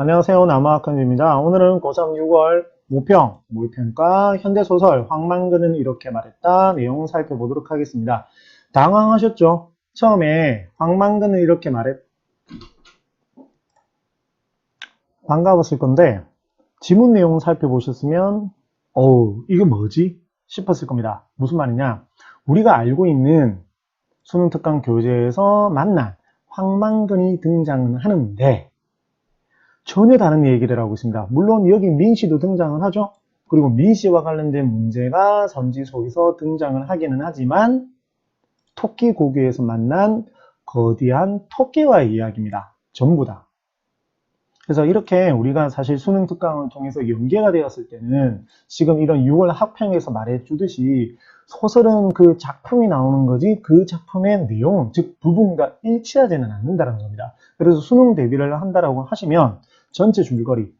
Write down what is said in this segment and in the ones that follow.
안녕하세요. 남아학원입니다. 오늘은 고3 6월 모평, 물평가, 현대소설, 황망근은 이렇게 말했다 내용 살펴보도록 하겠습니다. 당황하셨죠? 처음에 황망근은 이렇게 반가웠을 건데 지문 내용 살펴보셨으면 어우 이게 뭐지? 싶었을 겁니다. 무슨 말이냐? 우리가 알고 있는 수능 특강 교재에서 만난 황망근이 등장은 하는데 전혀 다른 얘기를 하고 있습니다. 물론 여기 민씨도 등장을 하죠. 그리고 민씨와 관련된 문제가 선지속에서 등장을 하기는 하지만 토끼 고교에서 만난 거대한 토끼와의 이야기입니다. 전부 다. 그래서 이렇게 우리가 사실 수능 특강을 통해서 연계가 되었을 때는 지금 이런 6월 학평에서 말해주듯이 소설은 그 작품이 나오는 거지 그 작품의 내용, 즉 부분과 일치하지는 않는다는 겁니다. 그래서 수능 대비를 한다라고 하시면 전체 줄거리,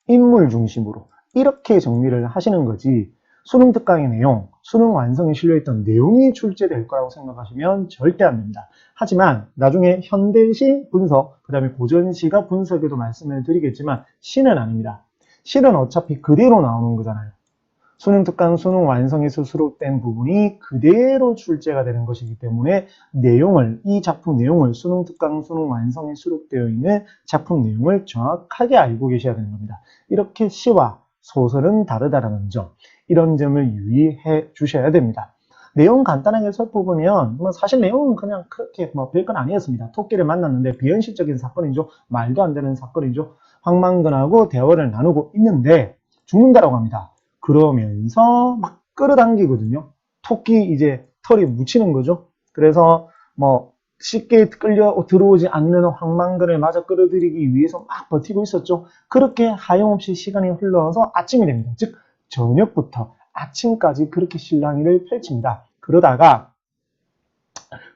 인물 중심으로 이렇게 정리를 하시는 거지 수능 특강의 내용, 수능 완성에 실려있던 내용이 출제될 거라고 생각하시면 절대 안 됩니다. 하지만 나중에 현대시 분석, 그 다음에 고전시가 분석에도 말씀을 드리겠지만 시는 아닙니다. 시는 어차피 그대로 나오는 거잖아요. 수능 특강, 수능 완성에서 수록된 부분이 그대로 출제가 되는 것이기 때문에 이 작품 내용을 수능 특강, 수능 완성에 수록되어 있는 작품 내용을 정확하게 알고 계셔야 되는 겁니다. 이렇게 시와 소설은 다르다는 점, 이런 점을 유의해 주셔야 됩니다. 내용 간단하게 살펴보면 사실 내용은 그냥 그렇게 별건 아니었습니다. 토끼를 만났는데 비현실적인 사건이죠. 말도 안 되는 사건이죠. 황망근하고 대화를 나누고 있는데 죽는다라고 합니다. 그러면서 막 끌어당기거든요. 토끼 이제 털이 묻히는 거죠. 그래서 쉽게 끌려 들어오지 않는 황망근을 마저 끌어들이기 위해서 막 버티고 있었죠. 그렇게 하염없이 시간이 흘러서 아침이 됩니다. 즉 저녁부터 아침까지 그렇게 실랑이를 펼칩니다. 그러다가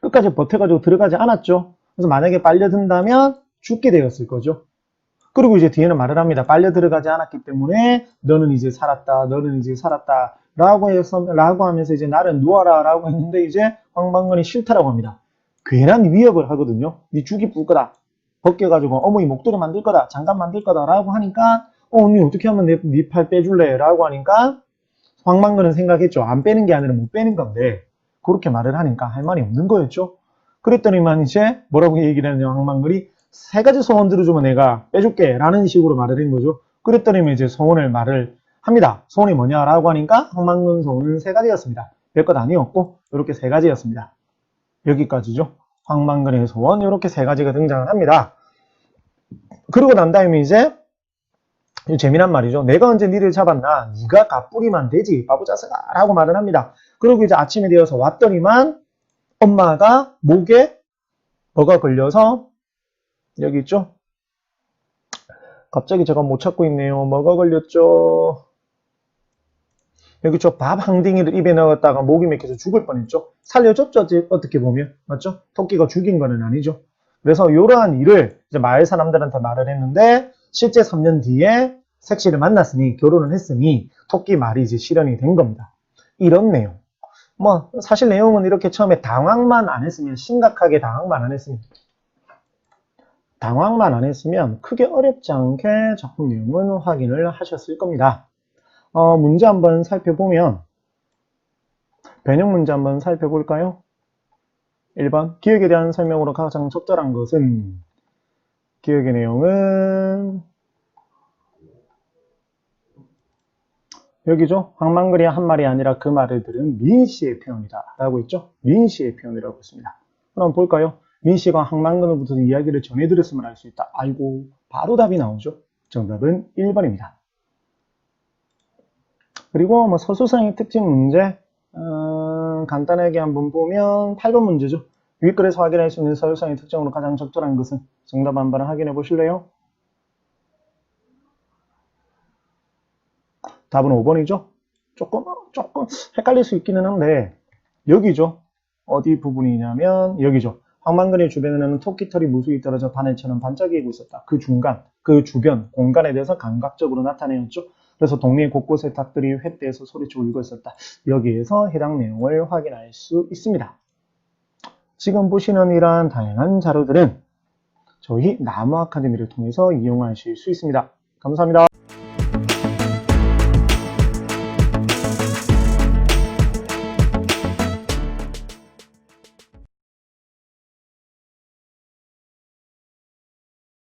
끝까지 버텨가지고 들어가지 않았죠. 그래서 만약에 빨려든다면 죽게 되었을 거죠. 그리고 이제 뒤에는 말을 합니다. 빨려 들어가지 않았기 때문에 너는 이제 살았다. 라고 하면서 이제 나를 놓아라 라고 했는데 이제 황망근이 싫다라고 합니다. 괜한 위협을 하거든요. 네 죽이 불 거다. 벗겨가지고 어머니 목도리 만들 거다. 장갑 만들 거다 라고 하니까 언니 어떻게 하면 네 팔 빼줄래? 라고 하니까 황망근은 생각했죠. 안 빼는 게 아니라 못 빼는 건데 그렇게 말을 하니까 할 말이 없는 거였죠. 그랬더니만 이제 뭐라고 얘기를 하냐 황망근이 세 가지 소원 들어주면 내가 빼줄게 라는 식으로 말을 한 거죠. 그랬더니 이제 소원을 말을 합니다. 소원이 뭐냐라고 하니까 황망근 소원은 세 가지였습니다. 별것 아니었고 이렇게 세 가지였습니다. 여기까지죠. 황망근의 소원 이렇게 세 가지가 등장을 합니다. 그러고 난 다음에 이제 재미난 말이죠. 내가 언제 니를 잡았나? 네가 가뿌리만 되지 바보자식아 라고 말을 합니다. 그리고 이제 아침이 되어서 왔더니만 엄마가 목에 뭐가 걸려서 여기 있죠? 갑자기 제가 못 찾고 있네요. 뭐가 걸렸죠? 여기 있죠? 밥 한 딩이를 입에 넣었다가 목이 맥혀서 죽을 뻔했죠? 살려줬죠? 어떻게 보면. 맞죠? 토끼가 죽인 거는 아니죠. 그래서 이러한 일을 이제 마을 사람들한테 말을 했는데 실제 3년 뒤에 색시를 만났으니 결혼을 했으니 토끼 말이 이제 실현이 된 겁니다. 이런 내용. 사실 내용은 이렇게 처음에 당황만 안 했으면 심각하게 당황만 안 했으면 크게 어렵지 않게 작품 내용은 확인을 하셨을 겁니다. 문제 한번 살펴보면 변형 문제 한번 살펴볼까요? 1번 기억에 대한 설명으로 가장 적절한 것은 기억의 내용은 여기죠. 황망근이 한 말이 아니라 그 말을 들은 민씨의 표현이다 라고 했죠. 민씨의 표현이라고 했습니다. 그럼 볼까요? 민씨가 황망근으로부터 이야기를 전해드렸음을 알 수 있다. 아이고 바로 답이 나오죠. 정답은 1번입니다. 그리고 서술상의 특징 문제 간단하게 한번 보면 8번 문제죠. 윗글에서 확인할 수 있는 서술상의 특징으로 가장 적절한 것은 정답 한번 확인해 보실래요? 답은 5번이죠. 조금 헷갈릴 수 있기는 한데 여기죠. 어디 부분이냐면 여기죠. 황망근의 주변에는 토끼털이 무수히 떨어져 바늘처럼 반짝이고 있었다. 그 주변 공간에 대해서 감각적으로 나타내었죠. 그래서 동네 곳곳에 닭들이 횃대에서 소리쳐 울고 있었다. 여기에서 해당 내용을 확인할 수 있습니다. 지금 보시는 이러한 다양한 자료들은 저희 나무 아카데미를 통해서 이용하실 수 있습니다. 감사합니다.